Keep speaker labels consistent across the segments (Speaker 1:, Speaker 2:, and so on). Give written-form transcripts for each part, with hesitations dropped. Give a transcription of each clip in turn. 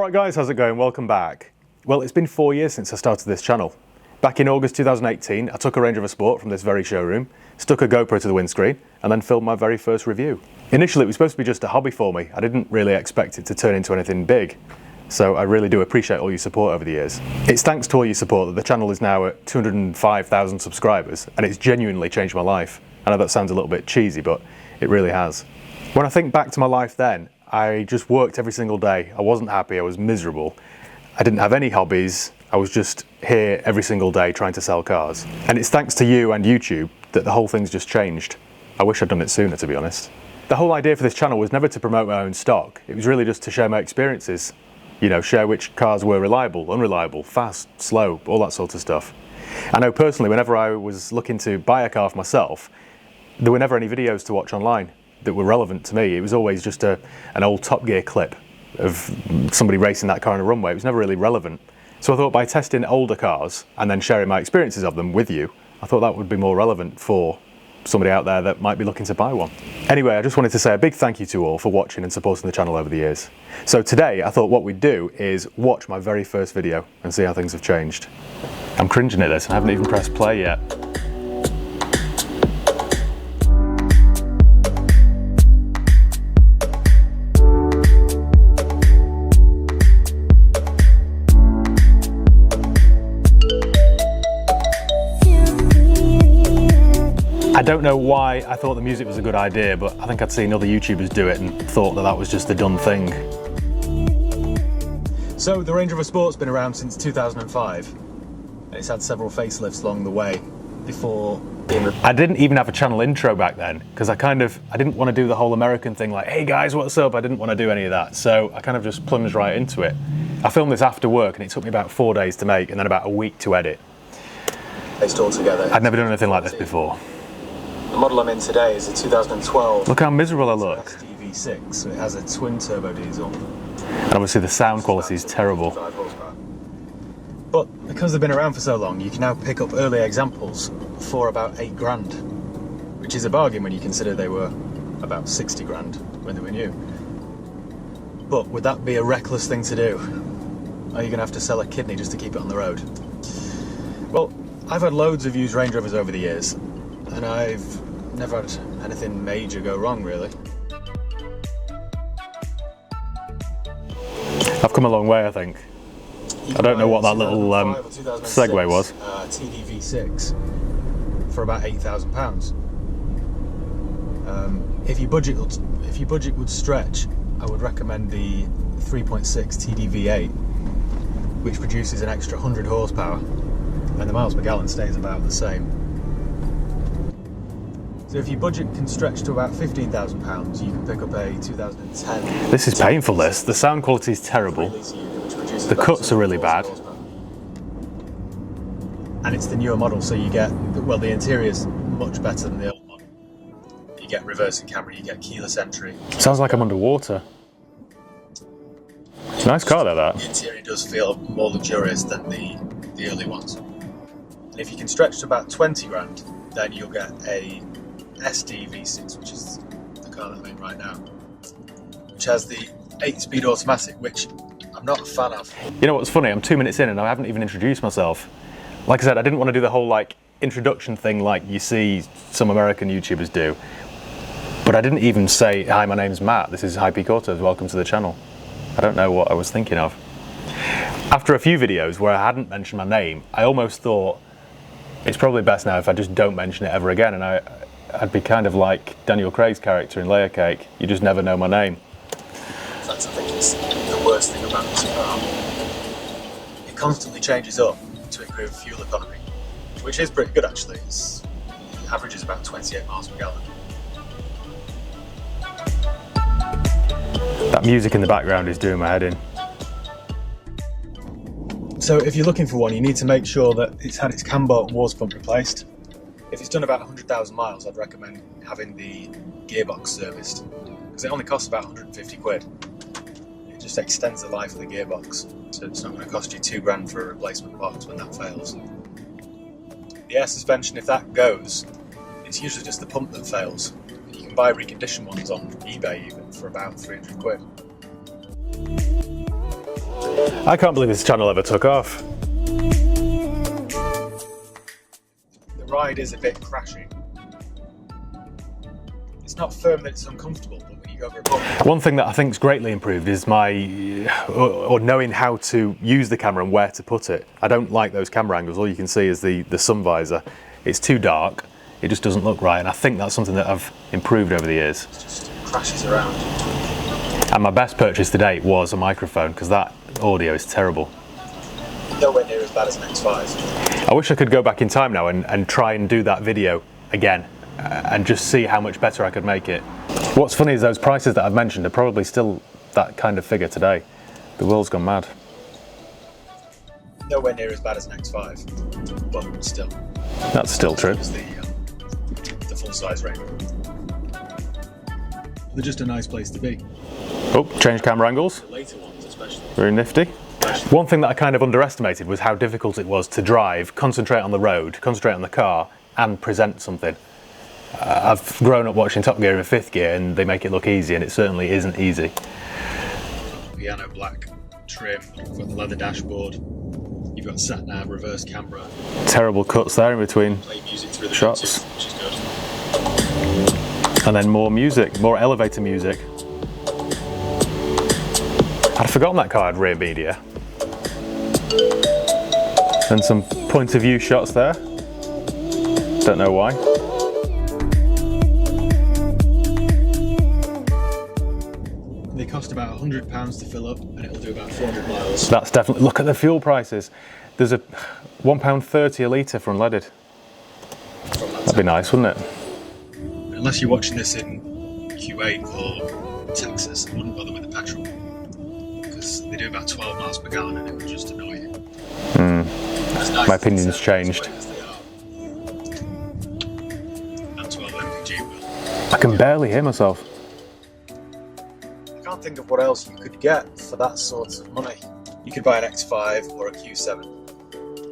Speaker 1: Alright guys, how's it going? Welcome back. Well, it's been 4 years since I started this channel. Back in August 2018, I took a Range Rover Sport from this very showroom, stuck a GoPro to the windscreen, and then filmed my very first review. Initially it was supposed to be just a hobby for me. I didn't really expect it to turn into anything big. So I really do appreciate all your support over the years. It's thanks to all your support that the channel is now at 205,000 subscribers, and it's genuinely changed my life. I know that sounds a little bit cheesy, but it really has. When I think back to my life then, I just worked every single day. I wasn't happy, I was miserable. I didn't have any hobbies. I was just here every single day trying to sell cars. And it's thanks to you and YouTube that the whole thing's just changed. I wish I'd done it sooner, to be honest. The whole idea for this channel was never to promote my own stock. It was really just to share my experiences. You know, share which cars were reliable, unreliable, fast, slow, all that sort of stuff. I know personally, whenever I was looking to buy a car for myself, there were never any videos to watch online that were relevant to me. It was always just an old Top Gear clip of somebody racing that car on a runway. It was never really relevant. So I thought by testing older cars and then sharing my experiences of them with you, I thought that would be more relevant for somebody out there that might be looking to buy one. Anyway, I just wanted to say a big thank you to all for watching and supporting the channel over the years. So today I thought what we'd do is watch my very first video and see how things have changed. I'm cringing at this, I haven't even pressed play yet. I don't know why I thought the music was a good idea, but I think I'd seen other YouTubers do it and thought that that was just the done thing. So the Range Rover Sport's been around since 2005. It's had several facelifts along the way before. I didn't even have a channel intro back then because I didn't want to do the whole American thing like, hey guys, what's up? I didn't want to do any of that. So I kind of just plunged right into it. I filmed this after work and it took me about 4 days to make and then about a week to edit.
Speaker 2: Based all together.
Speaker 1: I'd never done anything like this before.
Speaker 2: The model I'm in today is a 2012.
Speaker 1: Look how miserable I look.
Speaker 2: V6, so it has a twin turbo diesel.
Speaker 1: And obviously the sound quality is terrible.
Speaker 2: But because they've been around for so long, you can now pick up early examples for about 8 grand, which is a bargain when you consider they were about 60 grand when they were new. But would that be a reckless thing to do? Are you going to have to sell a kidney just to keep it on the road? Well, I've had loads of used Range Rovers over the years, and I've never had anything major go wrong, really.
Speaker 1: I've come a long way, I think. I don't know what that little segue was.
Speaker 2: TDV6 for about £8,000. If your budget would stretch, I would recommend the 3.6 TDV8, which produces an extra 100 horsepower, and the miles per gallon stays about the same. So if your budget can stretch to about £15,000, you can pick up a 2010.
Speaker 1: This is painful, this. The sound quality is terrible. The cuts are really bad.
Speaker 2: And it's the newer model, so you get, well, the interior's much better than the old model. You get reversing camera, you get keyless entry.
Speaker 1: Sounds like I'm underwater. It's a nice car though, that.
Speaker 2: The interior does feel more luxurious than the early ones. And if you can stretch to about 20 grand, then you'll get a SD V6, which is the car that I'm in right now, which has the 8-speed automatic, which I'm not a fan of.
Speaker 1: You know what's funny? I'm 2 minutes in and I haven't even introduced myself. Like I said, I didn't want to do the whole introduction thing like you see some American YouTubers do. But I didn't even say, hi, my name's Matt, this is High Peak Autos, welcome to the channel. I don't know what I was thinking of. After a few videos where I hadn't mentioned my name, I almost thought it's probably best now if I just don't mention it ever again, and I'd be kind of like Daniel Craig's character in Layer Cake. You just never know my name.
Speaker 2: That's, I think, it's the worst thing about this car. It constantly changes up to improve fuel economy, which is pretty good actually. It averages about 28 miles per gallon.
Speaker 1: That music in the background is doing my head in.
Speaker 2: So if you're looking for one, you need to make sure that it's had its camber and water pump replaced. If it's done about 100,000 miles, I'd recommend having the gearbox serviced, because it only costs about 150 quid. It just extends the life of the gearbox, so it's not going to cost you 2 grand for a replacement box when that fails. The air suspension, if that goes, it's usually just the pump that fails. You can buy reconditioned ones on eBay even for about 300 quid.
Speaker 1: I can't believe this channel ever took off.
Speaker 2: The ride is a bit crashy. It's not firm that it's uncomfortable, but when you go over a bump.
Speaker 1: One thing that I think's greatly improved is or knowing how to use the camera and where to put it. I don't like those camera angles. All you can see is the sun visor. It's too dark. It just doesn't look right, and I think that's something that I've improved over the years.
Speaker 2: It just crashes around.
Speaker 1: And my best purchase to date was a microphone, because that audio is terrible.
Speaker 2: Nowhere near as bad as an X5.
Speaker 1: I wish I could go back in time now and try and do that video again and just see how much better I could make it. What's funny is those prices that I've mentioned are probably still that kind of figure today. The world's gone mad.
Speaker 2: Nowhere near as bad as an X5, but still.
Speaker 1: That's still true.
Speaker 2: It's the full size range. They're just a nice place to be.
Speaker 1: Oh, change camera angles.
Speaker 2: The later ones especially.
Speaker 1: Very nifty. One thing that I kind of underestimated was how difficult it was to drive, concentrate on the road, concentrate on the car, and present something. I've grown up watching Top Gear in 5th gear, and they make it look easy, and it certainly isn't easy.
Speaker 2: Piano black trim, you've got the leather dashboard, you've got sat nav, reverse camera.
Speaker 1: Terrible cuts there in between
Speaker 2: Play music through the
Speaker 1: shots.
Speaker 2: Bluetooth, which is good.
Speaker 1: And then more music, more elevator music. I'd forgotten that car had rear media. And some point of view shots there. Don't know why.
Speaker 2: They cost about £100 to fill up, and it'll do about 400 miles.
Speaker 1: That's definitely, look at the fuel prices. There's a £1.30 a litre for unleaded. That'd be nice, wouldn't it?
Speaker 2: Unless you're watching this in Kuwait or Texas, I wouldn't bother with the petrol. Because they do about 12 miles per gallon and it would just annoy you. It's nice
Speaker 1: My opinion's changed.
Speaker 2: as they are. That 12 mpg will.
Speaker 1: I can barely hear myself.
Speaker 2: I can't think of what else you could get for that sort of money. You could buy an X5 or a Q7.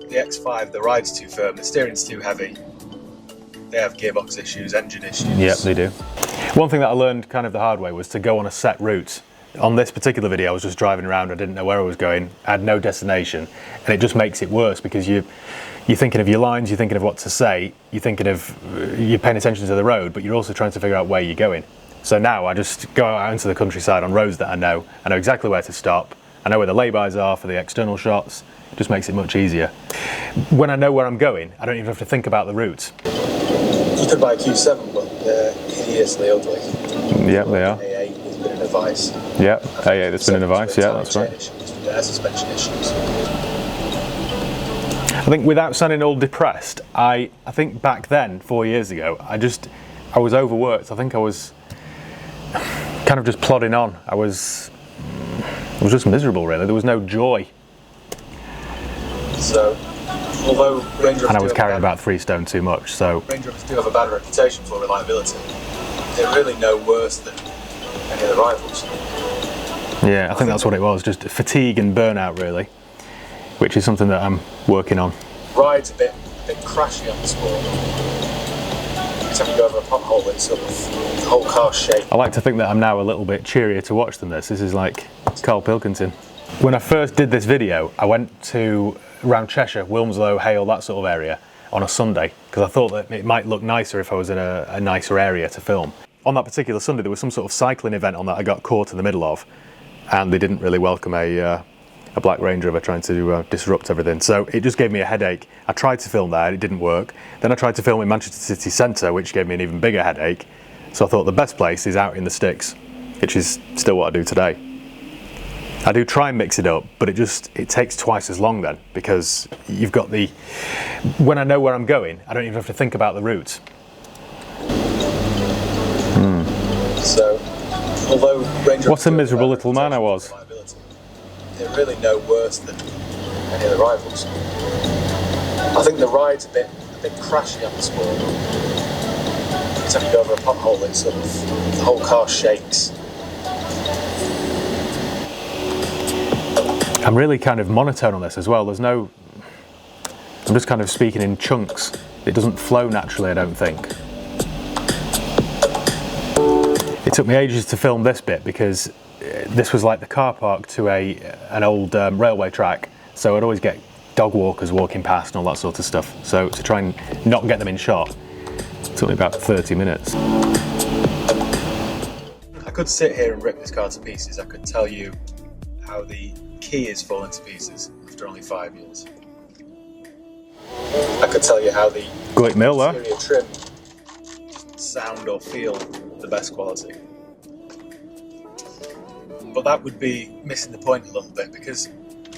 Speaker 2: The X5, the ride's too firm, the steering's too heavy. They have gearbox issues, engine issues.
Speaker 1: Yep, they do. One thing that I learned kind of the hard way was to go on a set route. On this particular video, I was just driving around, I didn't know where I was going, I had no destination, and it just makes it worse because you're thinking of your lines, you're thinking of what to say, you're paying attention to the road, but you're also trying to figure out where you're going. So now I just go out into the countryside on roads that I know exactly where to stop, I know where the lay-bys are for the external shots, it just makes it much easier. When I know where I'm going, I don't even have to think about the route.
Speaker 2: You could buy a Q7, but they're hideously ugly.
Speaker 1: Yep, they are.
Speaker 2: A8 has been in a vice.
Speaker 1: Yep, A8 that's been in a vice, yeah, that's right.
Speaker 2: Air suspension issues.
Speaker 1: I think without sounding all depressed, I think back then, 4 years ago, I was overworked. I think I was kind of just plodding on. I was just miserable, really. There was no joy.
Speaker 2: So, although Range Rovers
Speaker 1: And I was carrying about 3 stone too much, so...
Speaker 2: Range Rovers do have a bad reputation for reliability. They're really no worse than any of the rivals.
Speaker 1: Yeah, I think that's what it was, just fatigue and burnout, really, which is something that I'm working on.
Speaker 2: Ride's a bit crashy on the sport. Every time you go over a pothole, it's sort of the whole car shake.
Speaker 1: I like to think that I'm now a little bit cheerier to watch than this. This is like Carl Pilkington. When I first did this video, I went to around Cheshire, Wilmslow, Hale, that sort of area on a Sunday, because I thought that it might look nicer if I was in a nicer area to film. On that particular Sunday, there was some sort of cycling event on that I got caught in the middle of, and they didn't really welcome a black Range Rover trying to disrupt everything. So it just gave me a headache. I tried to film there, it didn't work. Then I tried to film in Manchester city centre, which gave me an even bigger headache. So I thought the best place is out in the sticks, which is still what I do today. I do try and mix it up, but it takes twice as long then, because you've got when I know where I'm going, I don't even have to think about the route.
Speaker 2: So, although Range Rovers
Speaker 1: What a miserable little man I was.
Speaker 2: They're really no worse than any of the rivals. I think the ride's a bit crashy on the sport. Every time you go over a pothole, it's sort of the whole car shakes.
Speaker 1: I'm really kind of monotone on this as well. I'm just kind of speaking in chunks. It doesn't flow naturally, I don't think. It took me ages to film this bit because this was like the car park to an old railway track, so I'd always get dog walkers walking past and all that sort of stuff. So to try and not get them in shot, it took me about 30 minutes.
Speaker 2: I could sit here and rip this car to pieces. I could tell you how the key is falling to pieces after only 5 years. I could tell you how the
Speaker 1: Great mill there.
Speaker 2: interior trim doesn't sound or feel the best quality. But that would be missing the point a little bit, because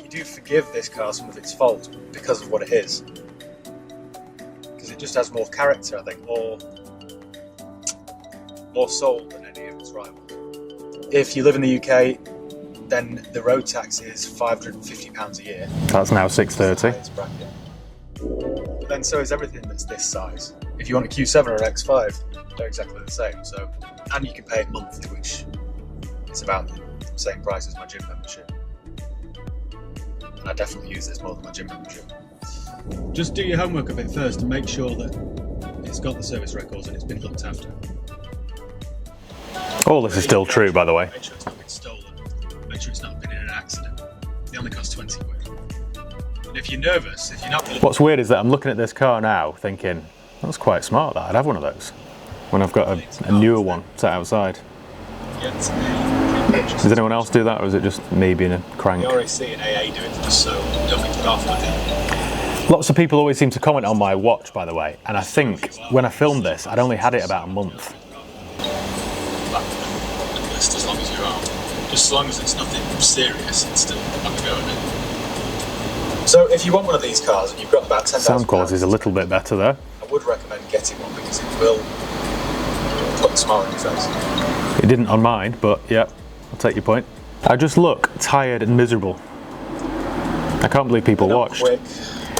Speaker 2: you do forgive this car some of its faults because of what it is. Because it just has more character, I think, more soul than any of its rivals. If you live in the UK, then the road tax is £550 a year.
Speaker 1: That's now $630.
Speaker 2: But then so is everything that's this size. If you want a Q7 or an X5, they're exactly the same. So, and you can pay it monthly, which is about the same price as my gym membership. And I definitely use this more than my gym membership. Just do your homework a bit first and make sure that it's got the service records and it's been looked after.
Speaker 1: All this is still true, by the way.
Speaker 2: Make sure it's not been stolen. Make sure it's not been in an accident. They only cost 20 quid. And if you're nervous, if you're not...
Speaker 1: What's weird is that I'm looking at this car now thinking, that's quite smart that I'd have one of those when I've got a newer one sat outside. Does anyone else do that, or is it just me being a crank?
Speaker 2: The RAC and AA do it just so don't make it off with it.
Speaker 1: Lots of people always seem to comment on my watch, by the way, and I think when I filmed this, I'd only had it about a month.
Speaker 2: As long as you're out, just as long as it's nothing serious, it's still have a go at it. So if you want one of these cars and you've got about 10,000
Speaker 1: Sound quality is a little bit better there.
Speaker 2: I would recommend getting one because it will put a smile on your face.
Speaker 1: It didn't on mine, but yeah, I'll take your point. I just look tired and miserable. I can't believe people watched.
Speaker 2: Quick.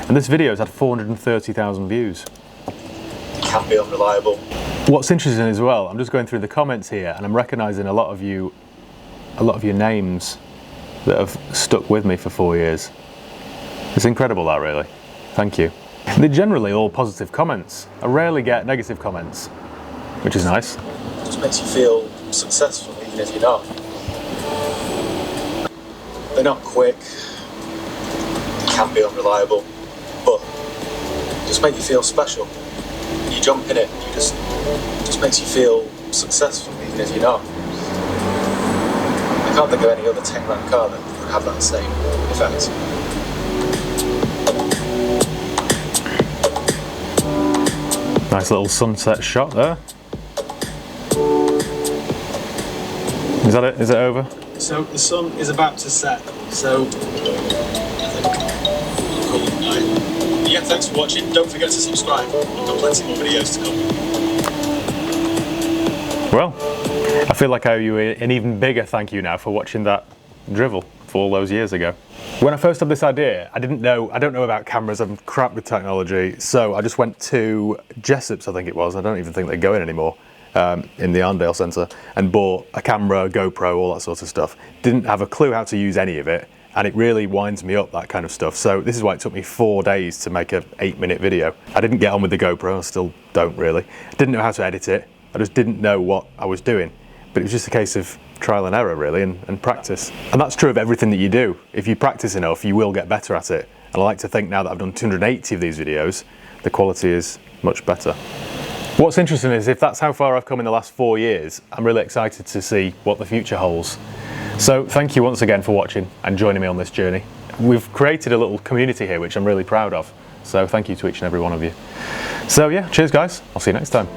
Speaker 1: And this video's had 430,000 views.
Speaker 2: It can be unreliable.
Speaker 1: What's interesting as well, I'm just going through the comments here and I'm recognising a lot of your names that have stuck with me for 4 years. It's incredible, that, really. Thank you. They're generally all positive comments. I rarely get negative comments, which is nice.
Speaker 2: It just makes you feel successful, even if you're not. They're not quick, they can be unreliable, but just make you feel special. You jump in it, it just makes you feel successful, even if you're not. I can't think of any other 10 grand car that would have that same effect.
Speaker 1: Nice little sunset shot there. Is that it? Is it over?
Speaker 2: So the sun is about to set, so I think I'll call it a night. Yeah, thanks for watching. Don't forget to subscribe. We've got plenty more videos to come.
Speaker 1: Well, I feel like I owe you an even bigger thank you now for watching that drivel for all those years ago. When I first had this idea, I don't know about cameras, I'm crap with technology, so I just went to Jessop's, I think it was, I don't even think they go in anymore, in the Arndale Centre, and bought a camera, GoPro, all that sort of stuff. Didn't have a clue how to use any of it, and it really winds me up, that kind of stuff. So this is why it took me 4 days to make an 8-minute video. I didn't get on with the GoPro, I still don't really. I didn't know how to edit it, I just didn't know what I was doing. But it was just a case of trial and error, really, and practice. And that's true of everything that you do. If you practice enough, you will get better at it. And I like to think now that I've done 280 of these videos, the quality is much better. What's interesting is if that's how far I've come in the last 4 years, I'm really excited to see what the future holds. So thank you once again for watching and joining me on this journey. We've created a little community here, which I'm really proud of. So thank you to each and every one of you. So yeah, cheers guys. I'll see you next time.